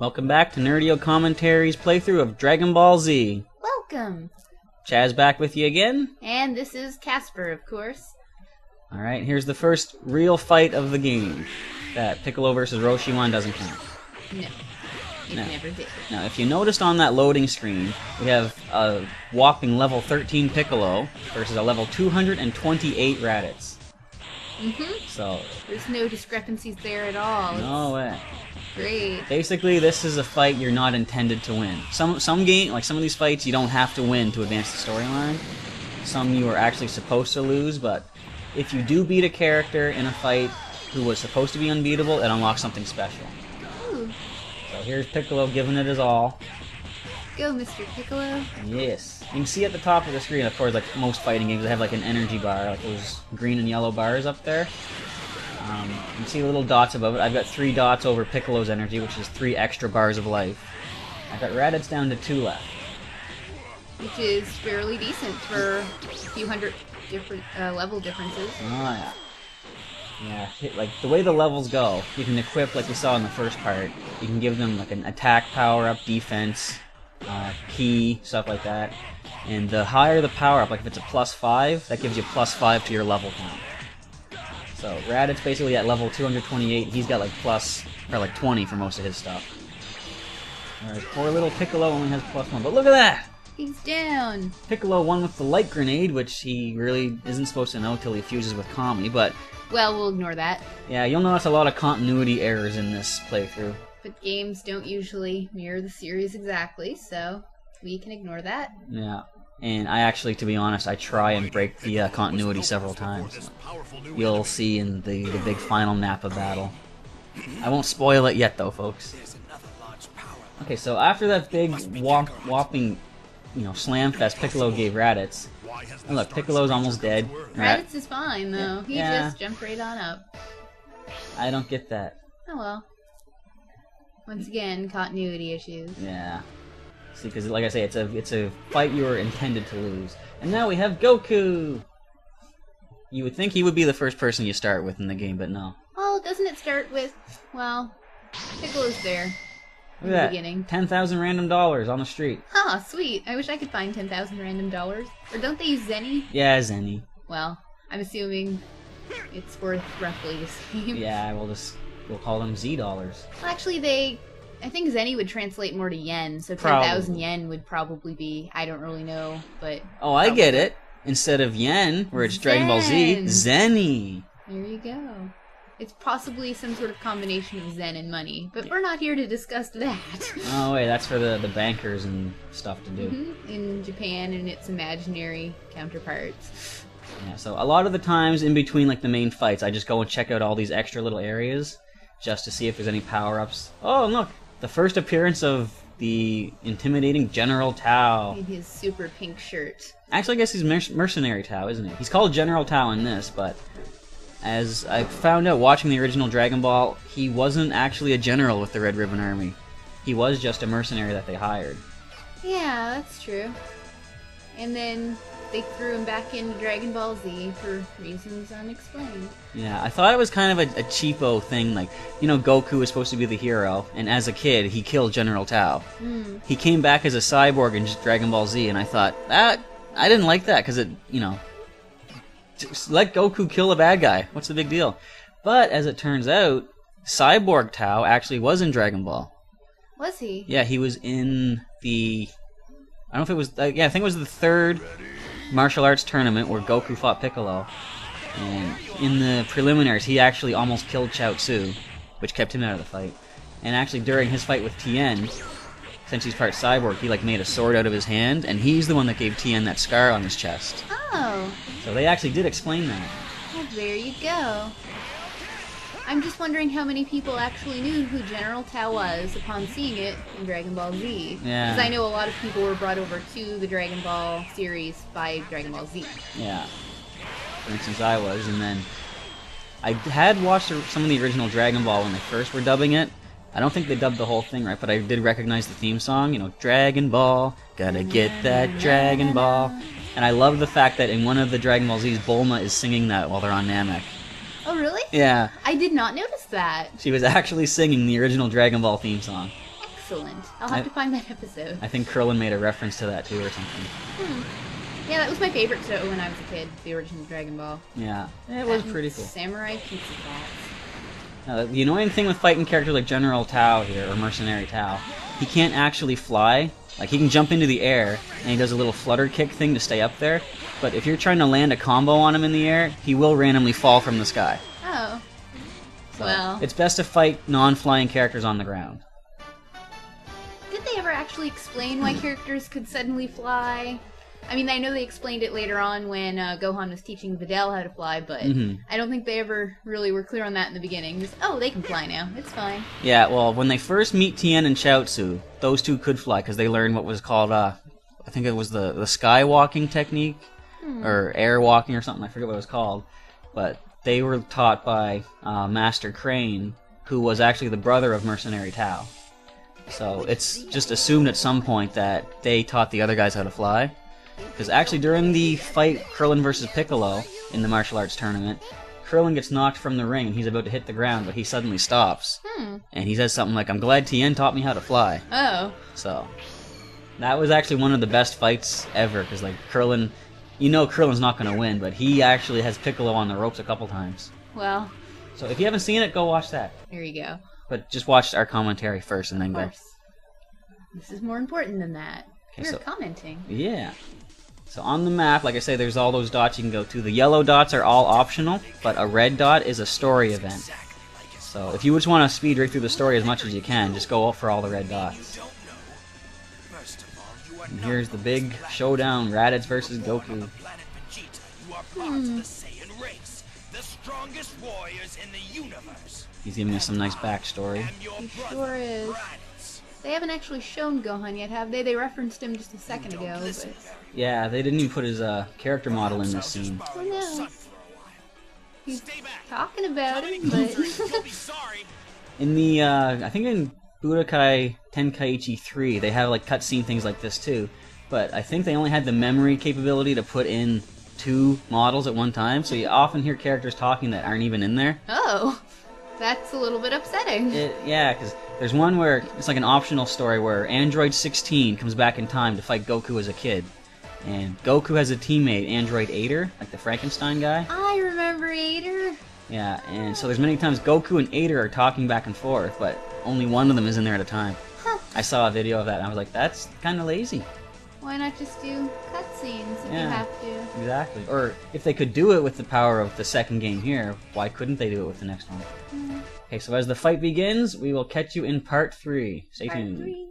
Welcome back to Nerdio Commentaries playthrough of Dragon Ball Z. Welcome! Chaz back with you again. And this is Casper, of course. Alright, here's the first real fight of the game. That Piccolo versus Roshi one doesn't count. No, it never did. Now, if you noticed on that loading screen, we have a whopping level 13 Piccolo versus a level 228 Raditz. So there's no discrepancies there at all. No way. Great. Basically, this is a fight you're not intended to win. Some of these fights you don't have to win to advance the storyline. Some you are actually supposed to lose, but if you do beat a character in a fight who was supposed to be unbeatable, it unlocks something special. Ooh. So here's Piccolo giving it his all. Go, Mr. Piccolo. Yes. You can see at the top of the screen, of course, like most fighting games, they have like an energy bar, like those green and yellow bars up there. You can see the little dots above it. I've got 3 dots over Piccolo's energy, which is 3 extra bars of life. I've got Raditz down to 2 left. Which is fairly decent for a few hundred different level differences. Oh yeah. Yeah, like the way the levels go, you can equip, like you saw in the first part, you can give them like an attack power-up, defense, key, stuff like that. And the higher the power-up, like if it's a +5, that gives you +5 to your level count. So Raditz basically at level 228, he's got like like 20 for most of his stuff. Alright, poor little Piccolo only has +1, but look at that! He's down! Piccolo won with the light grenade, which he really isn't supposed to know till he fuses with Kami, but... Well, we'll ignore that. Yeah, you'll notice a lot of continuity errors in this playthrough. But games don't usually mirror the series exactly, so we can ignore that. Yeah. And I actually, to be honest, I try and break the continuity several times. You'll see in the big final Nappa battle. I won't spoil it yet, though, folks. Okay, so after that big whopping, slam fest Piccolo gave Raditz, and look, Piccolo's almost dead. Raditz is fine, though. He Yeah. just jumped right on up. I don't get that. Oh well. Once again, continuity issues. Yeah. See, because like I say, it's a fight you were intended to lose. And now we have Goku! You would think he would be the first person you start with in the game, but no. Well, doesn't it start with, well, Piccolo's there in Look at the beginning. 10,000 random dollars on the street. Huh, sweet. I wish I could find 10,000 random dollars. Or don't they use Zenny? Yeah, Zenny. Well, I'm assuming it's worth roughly the same. Yeah, we'll call them Z dollars. Well, actually, I think Zenny would translate more to yen, so 10,000 yen would probably be, I don't really know, but... Oh, I get it. Instead of yen, where it's Dragon Ball Z, Zenny. There you go. It's possibly some sort of combination of zen and money, but we're not here to discuss that. Oh, wait, that's for the bankers and stuff to do. In Japan and its imaginary counterparts. Yeah, so a lot of the times in between like the main fights, I just go and check out all these extra little areas just to see if there's any power-ups. Oh, and look! The first appearance of the intimidating General Tao. In his super pink shirt. Actually, I guess he's Mercenary Tao, isn't he? He's called General Tao in this, but as I found out watching the original Dragon Ball, he wasn't actually a general with the Red Ribbon Army. He was just a mercenary that they hired. Yeah, that's true. And then they threw him back into Dragon Ball Z for reasons unexplained. Yeah, I thought it was kind of a cheapo thing, like, Goku was supposed to be the hero, and as a kid, he killed General Tao. He came back as a cyborg in Dragon Ball Z, and I thought, I didn't like that, because it, just let Goku kill a bad guy. What's the big deal? But, as it turns out, Cyborg Tao actually was in Dragon Ball. Was he? Yeah, he was in the... I don't know if it was... I think it was the 3rd martial arts tournament where Goku fought Piccolo. And in the preliminaries, he actually almost killed Chaozu, which kept him out of the fight. And actually, during his fight with Tien, since he's part cyborg, he made a sword out of his hand, and he's the one that gave Tien that scar on his chest. Oh. So they actually did explain that. Well, there you go. I'm just wondering how many people actually knew who General Tao was upon seeing it in Dragon Ball Z. Yeah. Because I know a lot of people were brought over to the Dragon Ball series by Dragon Ball Z. Yeah. For instance, I was, and then I had watched some of the original Dragon Ball when they first were dubbing it. I don't think they dubbed the whole thing right, but I did recognize the theme song, Dragon Ball, gotta get that Dragon Ball. And I love the fact that in one of the Dragon Ball Z's, Bulma is singing that while they're on Namek. Oh, really? Yeah. I did not notice that. She was actually singing the original Dragon Ball theme song. excellent. I'll have to find that episode. I think Krillin made a reference to that too or something. Yeah, that was my favorite show when I was a kid, the original Dragon Ball. Yeah, it was pretty cool. Samurai Pizza Cats. The annoying thing with fighting characters like General Tao here, or Mercenary Tao, he can't actually fly. Like, he can jump into the air, and he does a little flutter kick thing to stay up there, but if you're trying to land a combo on him in the air, he will randomly fall from the sky. Oh. So well. it's best to fight non-flying characters on the ground. Did they ever actually explain why characters could suddenly fly? I mean, I know they explained it later on when Gohan was teaching Videl how to fly, but I don't think they ever really were clear on that in the beginning. Just, oh, they can fly now. It's fine. Yeah, well, when they first meet Tien and Chaozu, those two could fly, because they learned what was called, I think it was the sky walking technique, or air walking or something, I forget what it was called. But they were taught by Master Crane, who was actually the brother of Mercenary Tao. So it's just assumed at some point that they taught the other guys how to fly. Because actually during the fight Krillin versus Piccolo in the martial arts tournament, Krillin gets knocked from the ring and he's about to hit the ground, but he suddenly stops. And he says something like, "I'm glad Tien taught me how to fly." Oh. So, that was actually one of the best fights ever, because like Krillin, you know Krillin's not going to win, but he actually has Piccolo on the ropes a couple times. Well. So if you haven't seen it, go watch that. There you go. But just watch our commentary first and then go. Of course. This is more important than that. Okay, We're commenting. Yeah. So on the map, like I say, there's all those dots you can go to. The yellow dots are all optional, but a red dot is a story event. So if you just want to speed right through the story as much as you can, just go for all the red dots. And here's the big showdown, Raditz versus Goku. He's giving us some nice backstory. He sure is. They haven't actually shown Gohan yet, have they? They referenced him just a second ago, but... Yeah, they didn't even put his character model in this scene. Oh no. He's talking about him, but... In the, I think in Budokai Tenkaichi 3, they have like cutscene things like this too. But I think they only had the memory capability to put in 2 models at one time, so you often hear characters talking that aren't even in there. Oh, that's a little bit upsetting. Yeah, because there's one where it's like an optional story where Android 16 comes back in time to fight Goku as a kid. And Goku has a teammate, Android 8er, like the Frankenstein guy. I remember 8er. Yeah, and so there's many times Goku and 8er are talking back and forth, but only one of them is in there at a time. Huh. I saw a video of that and I was like, that's kind of lazy. Why not just do cutscenes if you have to? Exactly. Or if they could do it with the power of the second game here, why couldn't they do it with the next one? Okay, so as the fight begins, we will catch you in part 3. Stay tuned.